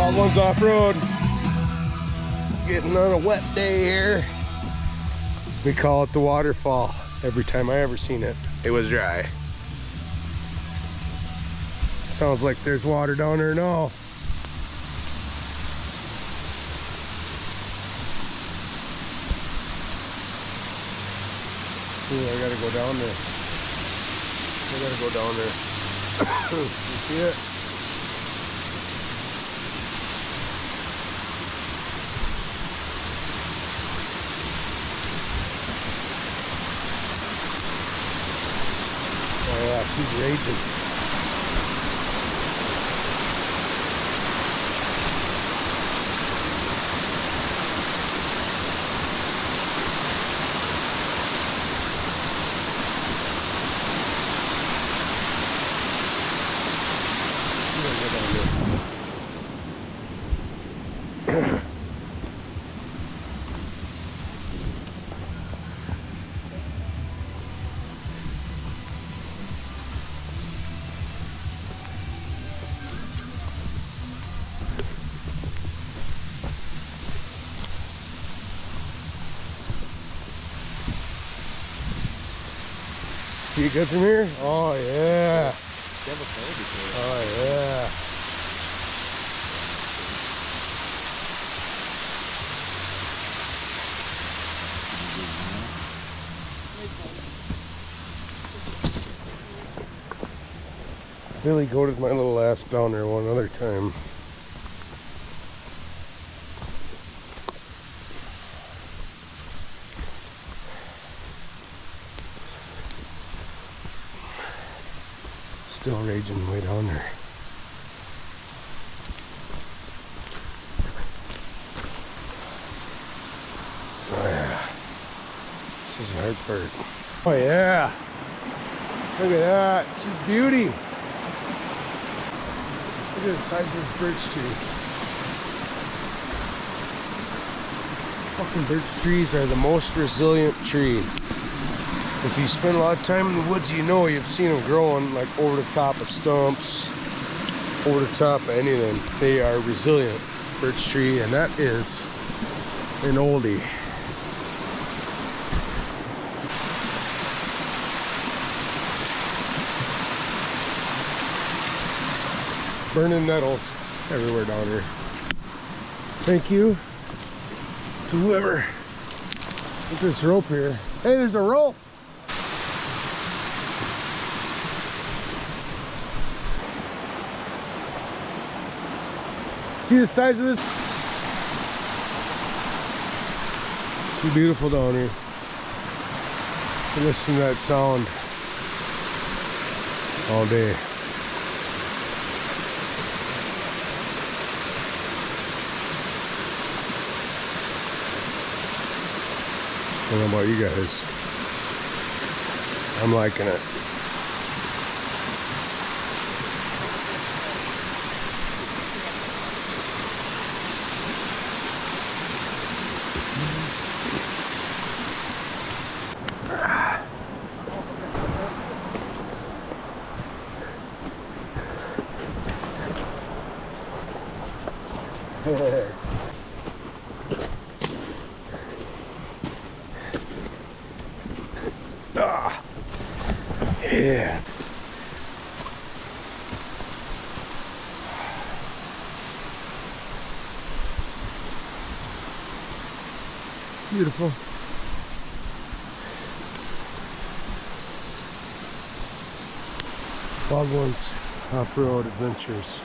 Wild Ones Off-Road. Getting on a wet day here. We call it the Waterfall. Every time I ever seen it, it was dry. Sounds like there's water down there now. Ooh, I gotta go down there. I gotta go down there. You see it? Oh yeah, she's raging. See it good from here? Oh yeah. Oh yeah. Really goated my little ass down there one other time. Still raging way down there. Oh yeah. This is a hard part. Oh yeah. Look at that. She's a beauty. Look at the size of this birch tree. Fucking birch trees are the most resilient tree. If you spend a lot of time in the woods, you know you've seen them growing like over the top of stumps, over the top of anything. They are resilient, birch tree, and that is an oldie. Burning nettles everywhere down here. Thank you to whoever put this rope here. Hey, there's a rope. See the size of this? Too beautiful down here. Listen to that sound all day. I don't know about you guys. I'm liking it. Ah, yeah. Beautiful. Wild Ones Off-Road Adventures.